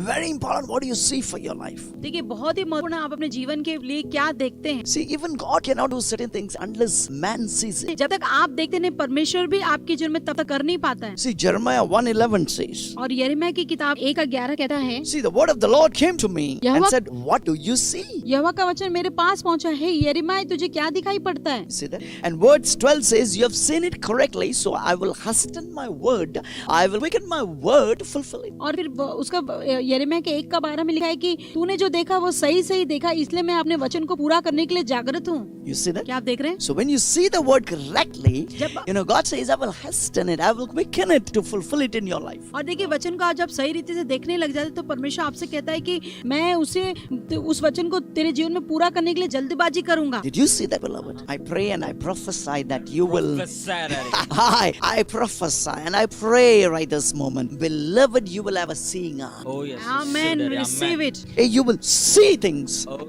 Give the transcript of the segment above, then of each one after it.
Very important what you see for your life. देखिए बहुत ही महत्वपूर्ण आप अपने जीवन के लिए क्या देखते हैं. See, even God cannot do certain things unless man sees it. जब तक आप देखते नहीं परमेश्वर भी आपके जीवन में तब तक कर नहीं पाता है. See, Jeremiah 1:11 says. और यिर्मयाह की किताब 1:11 कहता है. See, the word of the Lord came to me and Jehovah- said, "What do you see?" यहोवा का वचन मेरे पास पहुंचा है. यिर्मयाह तुझे क्या दिखाई पड़ता है? See that? And verse 12 says, "You have seen it correctly, so I will hasten my word. I will quicken my word to fulfill it." और फिर उसका यिर्मयाह के 1:12 में लिखा है कि तूने जो देखा वो सही सही देखा, इसलिए मैं अपने वचन को पूरा करने के लिए जागृत हूँ. You see that? क्या आप देख रहे हैं? So when you see the word correctly, जब- you know, God says, "I will hasten it. I will quicken it to fulfill it in your life." और देखिए वचन को आप जब सही रीति से देखने लग जाते तो परमेश्वर आपसे कहता है कि मैं उस वचन को तेरे जीवन में पूरा करने के लिए जल्दबाजी करूंगा. Did you see that, beloved? I pray and I prophesy that you will. I prophesy and I pray right this moment, beloved, you will have a seeing eye. Oh yes. Amen. Say that, Receive amen. it. Hey, you will see things. Oh,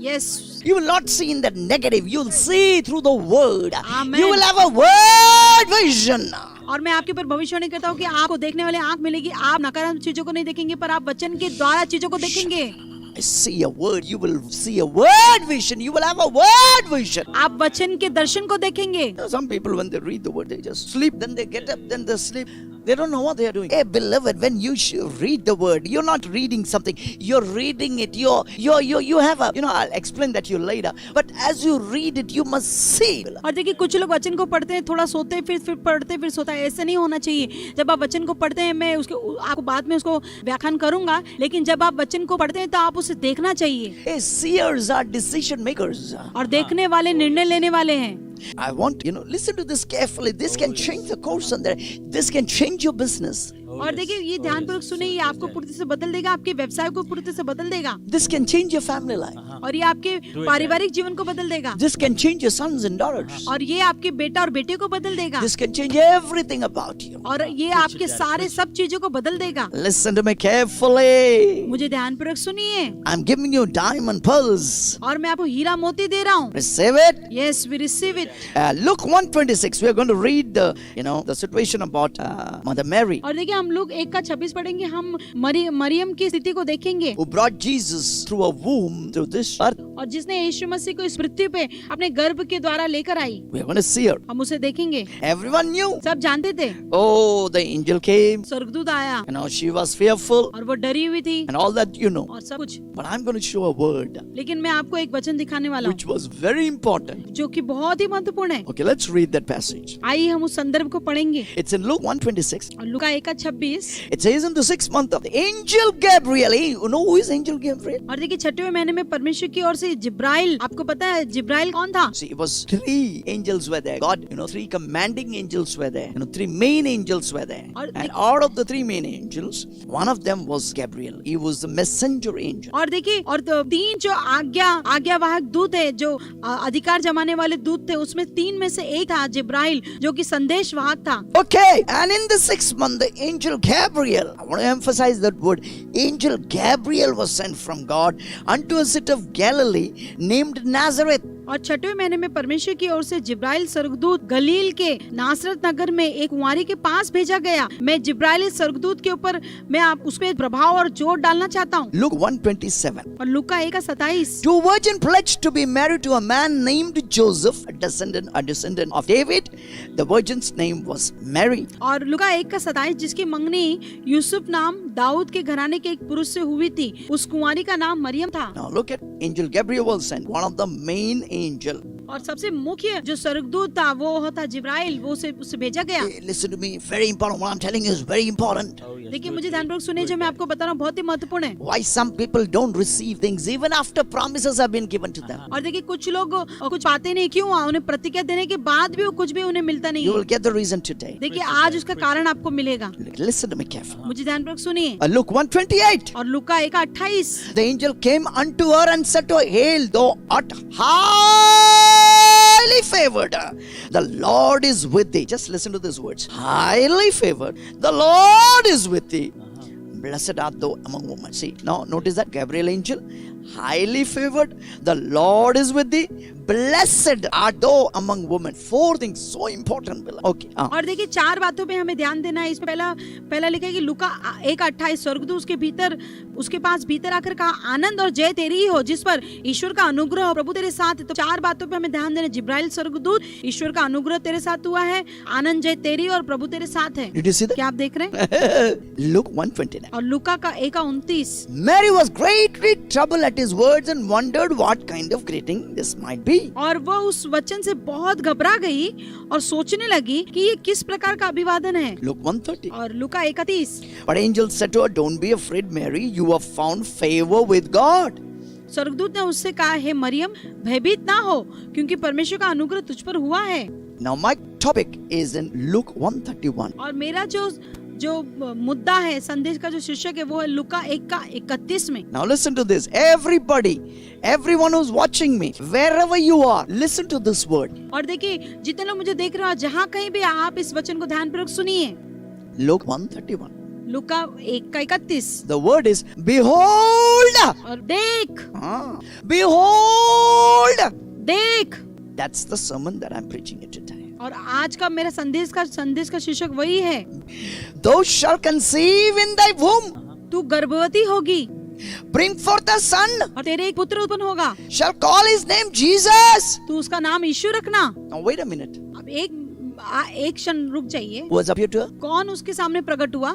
Yes. You will not see in that negative. You will see through the word. Amen. You will have a word vision. और मैं आपके ऊपर भविष्यवाणी करता हूँ कि आपको देखने वाले आंख मिलेगी. आप नकारात्मक चीजों को नहीं देखेंगे पर आप वचन के द्वारा चीजों को देखेंगे. I see a word. You will see a word vision. You will have a word vision. आप वचन के दर्शन को देखेंगे. You know, some people, when they read the word, they just sleep. Then they get up. Then they sleep. They don't know what they are doing. Hey, beloved, when you read the word, you're not reading something. You're reading it. You have a. You know, I'll explain that to you later. But as you read it, you must see. और देखिए कुछ लोग वचन को पढ़ते हैं, थोड़ा सोते हैं, फिर पढ़ते फिर सोता है. ऐसे नहीं होना चाहिए. जब आप वचन को पढ़ते हैं, मैं उसके आपको बाद में उसको व्याख्यान करूंगा, लेकिन जब आप वचन को पढ़ते हैं तो आप उसे देखना चाहिए. Hey, seers are decision makers. और देखने वाले निर्णय लेने वाले हैं. I want, listen to this carefully. This can change the course on there. This can change your business. और देखिए ये ध्यानपूर्वक सुने, ये आपको पूरी से बदल देगा, आपके व्यवसाय को पूरी से बदल देगा. This can change your family life. और ये आपके पारिवारिक जीवन को बदल देगा. This can change your sons and daughters. और ये आपके बेटा और बेटे को बदल देगा. This can change everything about you. और ये आपके सारे सब चीजों को बदल देगा. Listen to me carefully. मुझे ध्यानपूर्वक सुनिए. I'm giving you diamond pearls. और मैं आपको हीरा मोती दे रहा हूँ. Receive it. Yes, we receive it. Luke 1:26. We are going to read the situation about Mother Mary, और देखिए हम लोग 1:26 पढ़ेंगे. हम मरियम की स्थिति को देखेंगे. who brought Jesus through a womb to this earth. और जिसने यीशु मसीह को इस पृथ्वी पे अपने गर्भ के द्वारा लेकर आई. We are going to see her. हम उसे देखेंगे. Everyone knew. सब जानते थे. Oh, the angel came. स्वर्गदूत आया She was fearful और वो डरी हुई थी and all that, और सब कुछ. But I'm going to show a word लेकिन मैं आपको एक वचन दिखाने वाला हूँ which was very important. जो कि बहुत ही महत्वपूर्ण है. Okay, let's read that passage. आइए हम उस संदर्भ को पढ़ेंगे. It's in Luke 1:26. और लूका 1:26. It says in the 6th month of the angel Gabriel. You know who is angel Gabriel? और देखिए 6वें महीने में परमेश्वर की ओर से जिब्राइल. आपको पता है जिब्राइल कौन था? See, it was 3 angels were there. God, 3 commanding angels were there. 3 main angels were there. And out of the 3 main angels, one of them was Gabriel. He was the messenger angel. और देखिए और 3 जो आज्ञावाहक दूत है, जो अधिकार जमाने वाले दूत थे, उसमें 3 में से एक था जिब्राइल, जो कि संदेशवाहक था. Okay, and in the 6th month, the angel Gabriel, I want to emphasize that word, angel Gabriel was sent from God unto a city of Galilee named Nazareth. और 6वें महीने में परमेश्वर की ओर से जिब्राइल स्वर्गदूत गलील के नासरत नगर में एक कुंवारी के पास भेजा गया. मैं जिब्राइल स्वर्गदूत के ऊपर मैं आप उस पे प्रभाव और जोर डालना चाहता हूँ. Luke 1:27. और लूका 1:27. To a virgin pledged to be married to a man named Joseph, a descendant of David. The virgin's name was Mary. और लूका 1:27 जिसकी मंगनी यूसुफ नाम दाऊद के घराने के एक पुरुष से हुई थी, उस कुंवारी का नाम मरियम था. Now look at angel Gabriel was sent, one of the main angel. और सबसे मुख्य जो स्वर्गदूत था वो था जिब्राइल, वो उसे भेजा गया. Hey, listen to me, very important. What I'm telling you is very important. oh, yes. देखिए मुझे ध्यानपूर्वक सुनिए, जो मैं आपको बता रहा हूँ बहुत ही महत्वपूर्ण है. Why some people don't receive things even after promises have been given to them. और देखिए कुछ लोग कुछ पाते नहीं, क्यों? उन्हें प्रतिज्ञा देने के बाद भी वो कुछ भी उन्हें मिलता नहीं You will है. get the reason today. देखिए आज उसका कारण आपको मिलेगा. Listen to me carefully. मुझे ध्यानपूर्वक सुनिए. Luke 1:28. और लूका 1:28. The angel came unto her and said to her, Hail, thou art highly favored. The Lord is with thee. Just listen to these words. Highly favored. The Lord is with thee. Blessed art thou among women. See, now notice that Gabriel angel highly favored, the Lord is with thee, blessed art thou among women. 4 things so important, beloved. Okay. और देखिए 4 बातों पे हमें ध्यान देना है। इसमें पहला लिखा है कि लूका 1:28 स्वर्गदूत उसके पास भीतर आकर कहा, आनंद और जय तेरी ही हो, जिस पर ईश्वर का अनुग्रह और प्रभु तेरे साथ है। तो 4 बातों पे हमें ध्यान देना। जिब्राइल स्वर्गदूत, ईश्वर का अनुग्रह तेरे साथ हुआ है, आनंद जय तेरी और प्रभु तेरे साथ है। Did you see that? क्या आप देख रहे हैं? Luke 1:29. और लूका का 1:29। Mary was greatly troubled at his words and wondered what kind of greeting this might be. और वो उस वचन से बहुत घबरा गई और सोचने लगी कि ये किस प्रकार का अभिवादन है। Luke 1:30. और लूका 1:30। But angel said to her, don't be afraid, Mary, you have found favor with God. स्वर्गदूत ने उससे कहा, हे मरियम, भयभीत ना हो, क्योंकि परमेश्वर का अनुग्रह तुझ पर हुआ है। Now my topic is in Luke 1:31. और मेरा जो मुद्दा है, संदेश का जो शीर्षक है, वो है लूका 1:31 में। Now listen to this. Everybody, everyone who's watching me, wherever you are, listen to this word. और देखिए, जितने लोग मुझे देख रहे हो, जहाँ कहीं भी आप इस वचन को ध्यानपूर्वक सुनिए। Luke 1:31. Luka 1:31। The word is behold. और देख, Behold. देख। That's the sermon that I'm preaching it today. और आज का मेरा संदेश का शीर्षक वही है, Thou shalt conceive in thy womb, तू गर्भवती होगी bring forth a son, और तेरे एक पुत्र उत्पन्न होगा, shall call his name Jesus. तू उसका नाम यीशु रखना। Now wait a minute. अब एक क्षण रुक जाइए। Who has appeared to her? कौन उसके सामने प्रकट हुआ?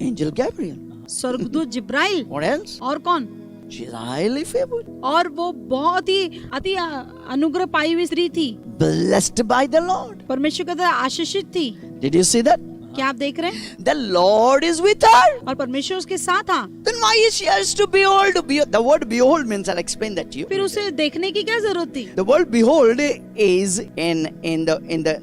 Angel Gabriel. स्वर्गदूत जिब्राइल। What else? और कौन? She's highly favored, और वो बहुत ही अति अनुग्रह पाई हुई स्त्री थी, blessed by the Lord. परमेश्वर के द्वारा आशीषित थी। Did you see that? क्या आप देख रहे हैं? The Lord is with her. और परमेश्वर उसके साथ था। Then why is she has to behold? The word behold means, I'll explain that to you. फिर उसे देखने की क्या जरूरत थी? The word behold is in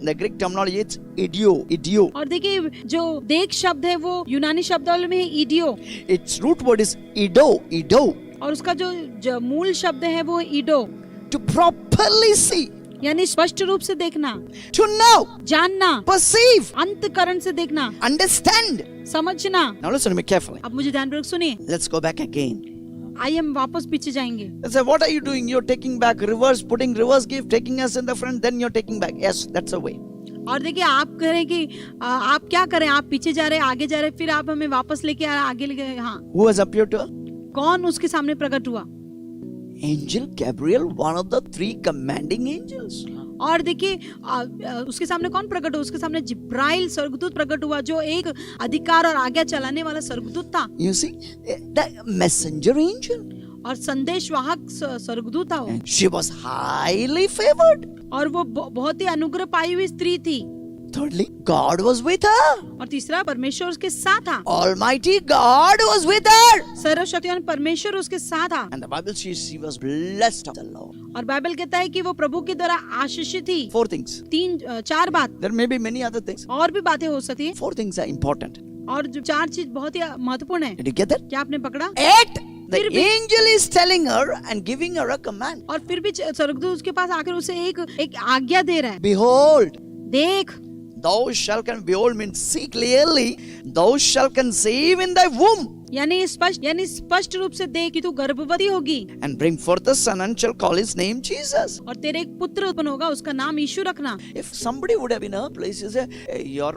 the Greek terminology, it's idio. और देखिए, जो देख शब्द है वो यूनानी शब्दावली में है ईडियो, Its root word is ido. और उसका जो मूल शब्द है वो ईडो, To properly see, यानी स्पष्ट रूप से देखना, to know, जानना, perceive, अंतःकरण से देखना, understand. समझना। Now listen to me carefully. अब मुझे ध्यानपूर्वक सुनिए। Let's go back again. आइए हम वापस पीछे जाएंगे। Let's say, what are you doing? You're taking back reverse, putting reverse gift, taking us in the front, then you're taking back. Yes, that's a way. और देखिए, आप कह रहे हैं कि आप क्या करें, आप पीछे जा रहे हैं, आगे जा रहे हैं, फिर आप हमें वापस लेके आ रहे हैं, आगे लेके। हाँ, Who has appeared to her? कौन उसके सामने प्रकट हुआ? Angel Gabriel, one of the 3 commanding angels. और देखिए, उसके सामने कौन प्रकट हुआ? उसके सामने जिब्राइल स्वर्गदूत प्रकट हुआ, जो एक अधिकार और आज्ञा चलाने वाला स्वर्गदूत था। You see, the messenger angel. और संदेश वाहक स्वर्गदूत था वो। And she was highly favored. और वो बहुत ही अनुग्रह पाई हुई स्त्री थी। Thirdly, God was with her. और तीसरा, परमेश्वर उसके साथ था। Almighty God was with her. सर्वशक्तिमान परमेश्वर उसके साथ था। And the Bible says she was blessed of the Lord. और बाइबल कहता है कि वो प्रभु के द्वारा आशीषित थी। 4 things. 4 बात। There may be many other things. और भी बातें हो सकती है। 4 things are important. और जो 4 चीज बहुत ही महत्वपूर्ण है। Did you get that? क्या आपने पकड़ा? 8. The angel is telling her and giving her a command. और फिर भी स्वर्गदूत उसके पास आकर उसे एक आज्ञा दे रहा है। Behold. देख। Thou shalt behold means see clearly. Thou shalt conceive in thy womb. यानी स्पष्ट रूप से देख कि तू गर्भवती होगी। And bring forth a son and shall call his name Jesus. और तेरे एक पुत्र उत्पन्न होगा, उसका नाम यीशु रखना। If somebody would have in her place, you say, you're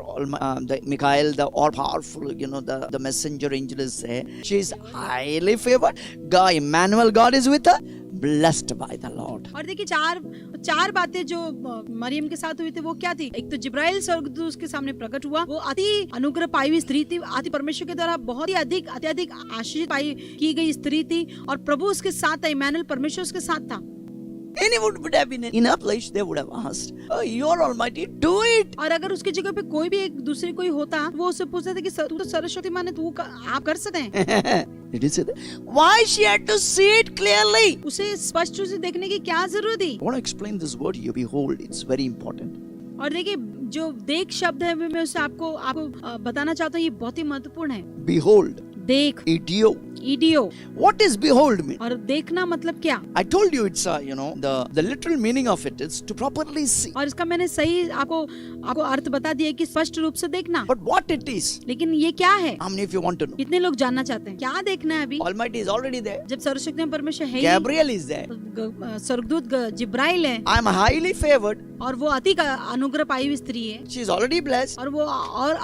the Michael, the all powerful, the messenger angel is there. She is highly favored. God, Emmanuel, God is with her. Blessed by the Lord. और देखिए, चार बातें जो मरियम के साथ हुई थी वो क्या थी? एक तो जिब्राइल स्वर्गदूत उसके सामने प्रकट हुआ, वो अति अनुग्रह पाई हुई स्त्री थी, अति परमेश्वर के द्वारा बहुत ही अत्यधिक आशीष पाई की गई स्त्री थी, और प्रभु उसके साथ था, इमैनुअल परमेश्वर उसके साथ था। Anyone would have been in her place, they would have asked, oh, you're almighty, do it. और अगर उसकी जगह पे कोई भी एक दूसरी कोई होता, वो उससे पूछता था कि तू तो सर्वशक्तिमान है, तू आप कर सकते हैं। Did you see that? Why she had to see it clearly? उसे स्पष्ट रूप से देखने की क्या जरूरत थी? I want to explain this word you behold. It's very important. और देखिए, जो देख शब्द है, मैं उसे आपको बताना चाहता हूँ, ये बहुत ही महत्वपूर्ण है। Behold. देख, Idio. ईडियो। What is behold mean? और देखना मतलब क्या? I told you it's the literal meaning of it is to properly see. और इसका मैंने सही आपको अर्थ बता दिया कि स्पष्ट रूप से देखना। But what it is? लेकिन ये क्या है? How many of you want to know? कितने लोग जानना चाहते हैं? क्या देखना है अभी? Almighty is already there. जब सर्वशक्तिमान परमेश्वर है ही, Gabriel is there. स्वर्गदूत जिब्राइल है I am highly favored. और वो अति अनुग्रह पाई हुई स्त्री है She is already blessed. और वो और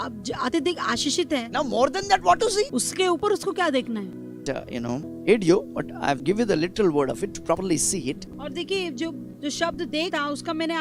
अत्यधिक आशीषित है। Now more than that, what to see? उसके ऊपर उसको क्या देखना है? Idio, but I've given you the literal word of it to properly see it. और देखिए जो शब्द देख था उसका मैंने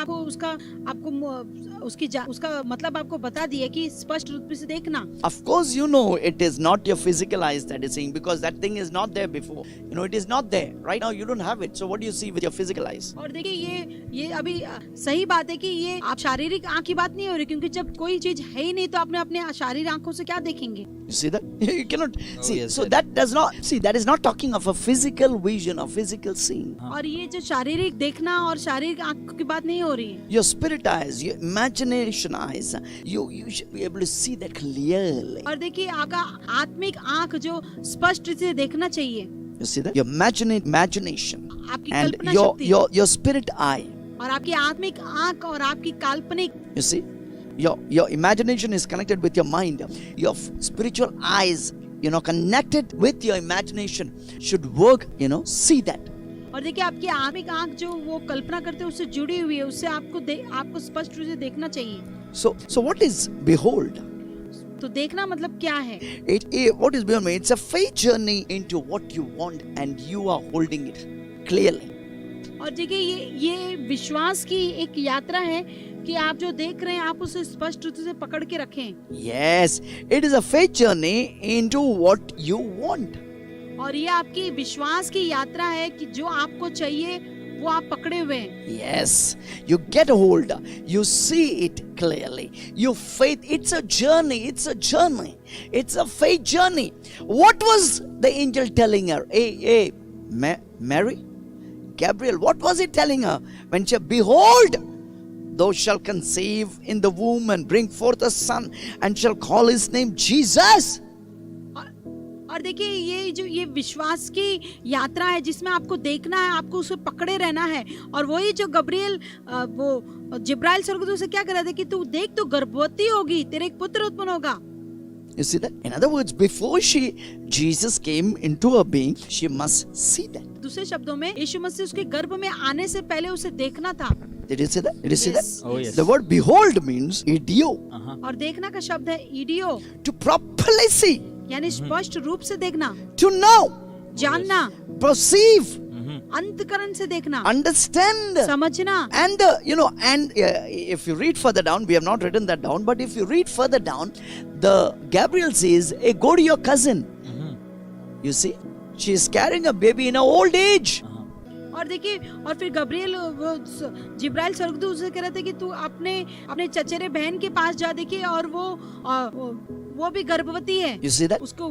उसका मतलब आपको बता दिया कि स्पष्ट रूप से देखना। Of course, you know it is not your physical eyes that is seeing because that thing is not there before. It is not there. Right now you don't have it. So what do you see with your physical eyes? और देखिए ये अभी सही बात है कि ये आप शारीरिक आंख की बात नहीं हो रही, क्योंकि जब कोई चीज है ही नहीं तो आपने अपने शारीरिक आंखों से क्या देखेंगे? You see that? You cannot see. Yes, So sir. that is not talking of a physical vision or physical seeing. और ये जो शारीरिक देखना और शारीरिक आंख की बात नहीं हो रही है। Your spirit eyes, your imagination eyes, you should be able to see that clearly. और देखिए आपका आत्मिक आंख जो स्पष्ट रूप से देखना चाहिए। You see that? Your imagination आपकी and कल्पना your शक्ति your spirit eye. और आपकी आत्मिक आंख और आपकी काल्पनिक। You see, your imagination is connected with your mind. Your spiritual eyes, connected with your imagination should work. See that. और देखिए आपकी आत्मिक आंख जो वो कल्पना करते हैं उससे जुड़ी हुई है, उससे आपको स्पष्ट रूप से देखना चाहिए। So what is behold? तो देखना मतलब क्या है? What is behold? It's a faith journey into what you want, and you are holding it clearly. और देखिए ये विश्वास की एक यात्रा है कि आप जो देख रहे हैं आप उसे स्पष्ट रूप से पकड़ के रखें। Yes, it is a faith journey into what you want. और ये आपकी विश्वास की यात्रा है कि जो आपको चाहिए वो आप पकड़े हुए हैं। Yes, you get a hold, you see it clearly. Your faith, it's a journey, it's a faith journey. What was the angel telling her? Hey, Mary? Gabriel, what was he telling her? When she, behold, thou shalt conceive in the womb and bring forth a son and shall call his name Jesus. और देखिए ये विश्वास की यात्रा है जिसमें आपको देखना है, आपको उसे पकड़े रहना है। और वही जो गब्रियल वो जिब्राइल स्वर्गदूत से क्या कर रहा था कि तू देख, तू गर्भवती होगी, तेरे एक पुत्र उत्पन्न होगा। You see that? In other words, before Jesus came into her being, she must see that. दूसरे शब्दों में यीशु मसीह उसके गर्भ में आने से पहले उसे देखना था। Did you see that? Did you see Yes. that? Oh, yes. The word behold means idio, और देखना का शब्द है ईडियो, to properly see, यानी स्पष्ट रूप से देखना, to know, जानना, perceive, अंतकरण से देखना, understand. समझना। And if you read further down, we have not written that down, but if you read further down, the Gabriel says, hey, go to your cousin. You see, she is carrying a baby in her old age. और देखिए और फिर Gabriel वो जिब्राइल स्वर्गदूत से कह रहे थे कि तू अपने चचेरे बहन के पास जा, देखिए और वो भी गर्भवती है। You see that? उसको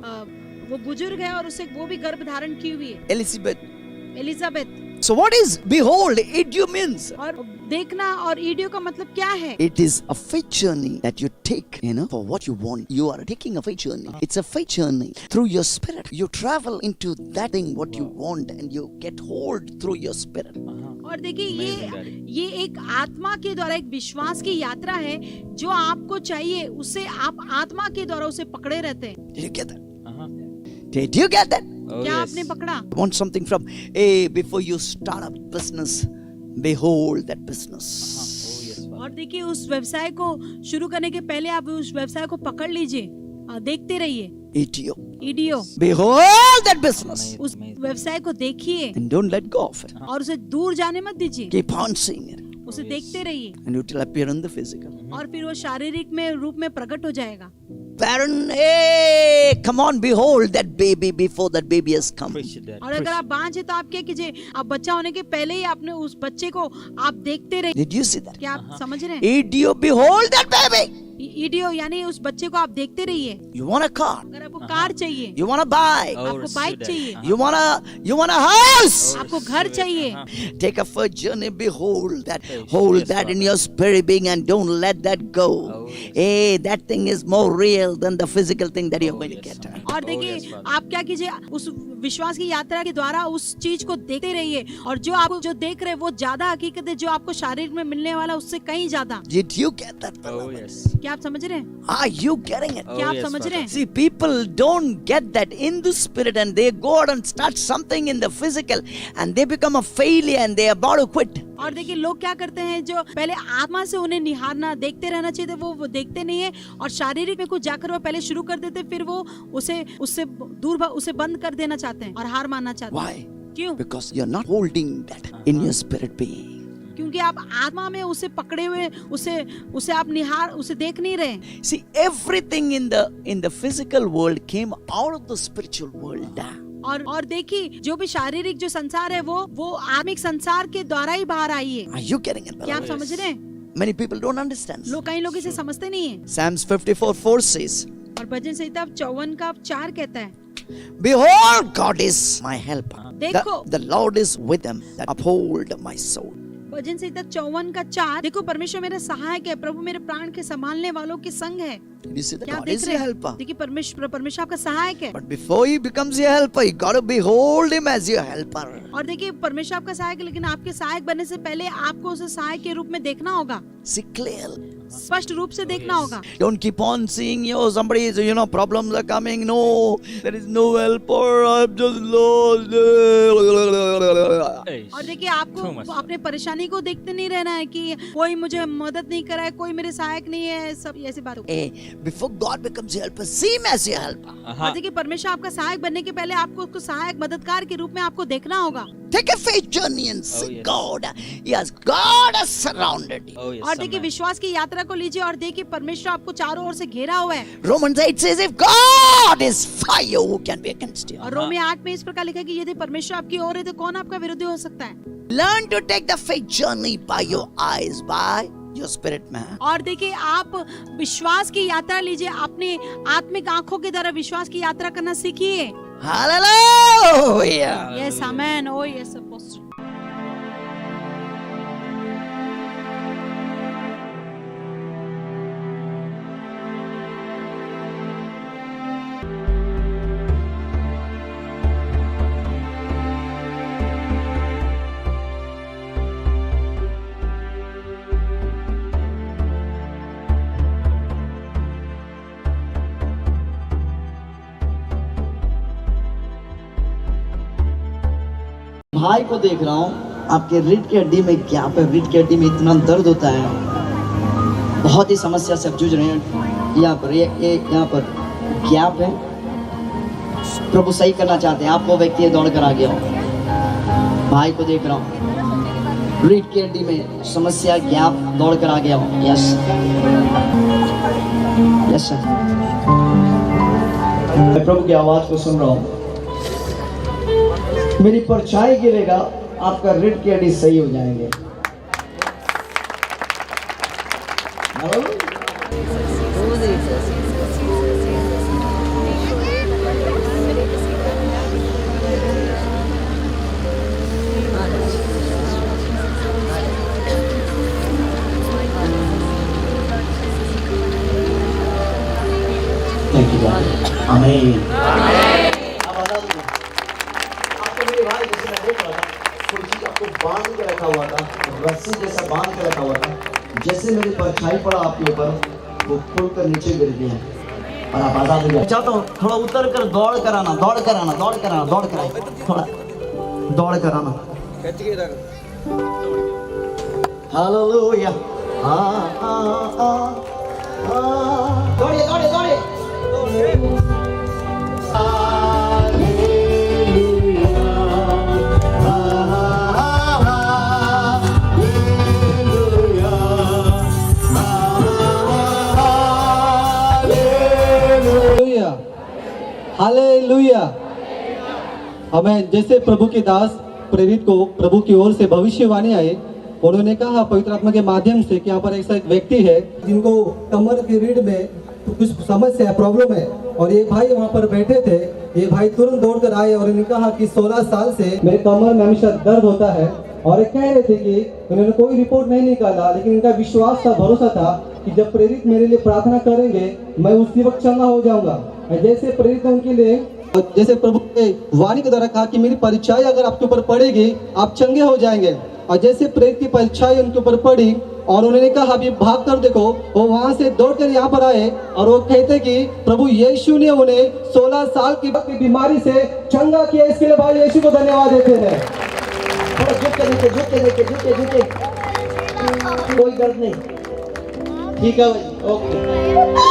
वो बुजुर्ग है और उसे वो भी गर्भ धारण की हुई है, Elizabeth. So what is behold? Idio means और देखना और ईडियो का मतलब क्या है? it is a faith journey that you take, for what you want. You are taking a faith journey. It's a faith journey through your spirit. You travel into that thing what you want, and you get hold through your spirit. और देखिए ये एक आत्मा के द्वारा एक विश्वास की यात्रा है, जो आपको चाहिए उसे आप आत्मा के द्वारा उसे पकड़े रहते हैं। Did you get that? Did you get that? Oh, क्या yes. आपने पकड़ा? Want something from, hey, before you start a business, behold that business. Oh, yes, Father. और देखिए उस व्यवसाय को शुरू करने के पहले आप उस व्यवसाय को पकड़ लीजिए, देखते रहिए। Idio. ईडियो, Behold that business. उस व्यवसाय को देखिए And don't let go of it. और उसे दूर जाने मत दीजिए, Keep on seeing it. उसे देखते रहिए And it will appear in the physical. और फिर वो शारीरिक में रूप में प्रकट हो जाएगा। Barren, hey, come on, behold that baby before that baby has come. Preach it, Dad. और अगर आप बांझ है तो आप क्या कीजिए, आप बच्चा होने के पहले ही आपने उस बच्चे को आप देखते रहिए। Did you see that? क्या आप समझ रहे हैं? Idio, behold that baby. ईडियो यानी उस बच्चे को आप देखते रहिए। You want a car? अगर आपको कार चाहिए, You want a bike? आपको बाइक चाहिए, You want a house? आपको घर चाहिए, Take a first journey, behold that, hold that in your spirit being and don't let that go. Hey, that thing is more real than the physical thing that you're going to get. और देखिए आप क्या कीजिए, उस विश्वास की यात्रा के द्वारा उस चीज को देखते रहिए, और जो आप जो देख रहे हैं वो ज्यादा हकीकत है जो आपको शारीरिक में मिलने वाला उससे कहीं ज्यादा। Did you get that? क्या आप समझ रहे हैं? Are you getting it? क्या आप समझ रहे हैं? See, people don't get that in the spirit and they go out and start something in the physical and they become a failure and they are about to quit. और देखिए लोग क्या करते हैं, जो पहले आत्मा से उन्हें निहारना देखते रहना चाहिए वो देखते नहीं है, और शारीरिक में कुछ जाकर वो पहले शुरू कर देते, फिर वो उसे बंद कर देना चाहते हैं और हार मानना चाहते हैं। Why? क्यों? Because you're not holding that in your spirit being. क्योंकि आप आत्मा में उसे पकड़े हुए उसे आप उसे देख नहीं रहे। See, everything in the physical world came out of the spiritual world. और देखिए जो भी शारीरिक जो संसार है वो आत्मिक संसार के द्वारा ही बाहर आई है। Are you getting it? क्या आप समझ रहे हैं? Many people don't understand. कई लोग इसे समझते नहीं है। Psalms 54:4 says, और भजन संहिता 54:4 कहता है, Behold, God is my helper. देखो The Lord is with them that uphold my soul. भजन संहिता 54:4, देखो परमेश्वर मेरा सहायक है, प्रभु मेरे प्राण के संभालने वालों के संग है। You see that क्या God देख is रहे your हैं? helper. देखिए परमेश्वर आपका सहायक है। But before he becomes your helper, you got to behold him as your helper. और देखिए परमेश्वर आपका सहायक है, लेकिन आपके सहायक बनने से पहले आपको उसे सहायक के रूप में देखना होगा, See clearly. स्पष्ट रूप से देखना होगा। Don't keep on seeing, somebody is, problems are coming. No, there is no helper. I'm just lost. और देखिए आपको अपने परेशानी को देखते नहीं रहना है कि कोई मुझे मदद नहीं कर रहा है, कोई मेरे सहायक नहीं है, सब ऐसी बात। Before God becomes your helper, see him as your helper. और देखिए परमेश्वर आपका सहायक बनने के पहले आपको उसको सहायक मददगार के रूप में आपको देखना होगा। Take a faith journey and see God. Yes, God has surrounded you. और देखिए विश्वास की यात्रा को लीजिए और देखिए परमेश्वर आपको चारों ओर से घेरा हुआ है। Romans 8 says, if God is for you, who can be against you? और रोमी 8 में इस प्रकार लिखा है कि यदि परमेश्वर आपकी ओर है तो कौन आपका विरोधी हो सकता है। Learn to take the faith journey by your eyes, by your spirit man. और देखिए आप विश्वास की यात्रा लीजिए, अपने आत्मिक आंखों के द्वारा विश्वास की यात्रा करना सीखिए। Hallelujah. Yes, amen. Oh, yes, apostle. भाई को देख रहा हूँ, आपके रीढ़ की हड्डी में गैप है, रीढ़ की हड्डी में इतना दर्द होता है, बहुत ही समस्या से आप जूझ रहे हैं। यहाँ पर ये यहाँ पर गैप है, प्रभु सही करना चाहते हैं। आपको व्यक्ति दौड़ कर आ गया हो, भाई को देख रहा हूँ, रीढ़ की हड्डी में समस्या, गैप, दौड़ कर आ गया हो। यस यस सर, मैं प्रभु की आवाज को सुन रहा हूँ। मेरी परछाई गिरेगा, आपका रीढ़ की हड्डी सही हो जाएंगे। Thank you, God. Amen. बांध के रखा हुआ था, रस्सी जैसा बांध के रखा हुआ था, जैसे मेरी परछाई पड़ा आपके ऊपर वो खुल कर नीचे गिर गया और आप आजाद हो गए। चाहता हूँ थोड़ा उतर कर दौड़ कर आना, दौड़ कर आना, दौड़ कर आना, दौड़ कर थोड़ा दौड़ कर आना। हालेलुया, दौड़िए दौड़िए दौड़िए। हालेलुया, आमीन। जैसे प्रभु के दास प्रेरित को प्रभु की ओर से भविष्यवाणी आए, और उन्होंने कहा पवित्र आत्मा के माध्यम से कि यहाँ पर ऐसा एक व्यक्ति है जिनको कमर की रीढ़ में कुछ समस्या है, प्रॉब्लम है, और ये भाई वहाँ पर बैठे थे। ये भाई तुरंत दौड़ कर आए और इन्होंने कहा कि 16 साल से मेरे कमर में हमेशा दर्द होता है, और ये कह रहे थे कि उन्होंने कोई रिपोर्ट नहीं निकाला, लेकिन इनका विश्वास था, भरोसा था कि जब प्रेरित मेरे लिए प्रार्थना करेंगे मैं उसी वक्त चंगा हो जाऊंगा। जैसे प्रेरित ने उनके लिए, जैसे प्रभु के वाणी के द्वारा कहा कि मेरी परीक्षाएं अगर आपके ऊपर पड़ेगी आप चंगे हो जाएंगे, और जैसे प्रेरित की परीक्षाएं उनके ऊपर पड़ी और उन्होंने कहा अभी भाग कर देखो, वो वहां से दौड़कर यहाँ पर आए और वो कहते कि प्रभु यीशु ने उन्हें 16 साल की बीमारी से चंगा किया। इसके लिए भाई यीशु को धन्यवाद देते हैं। कोई दर्द नहीं, ठीक है भाई, ओके।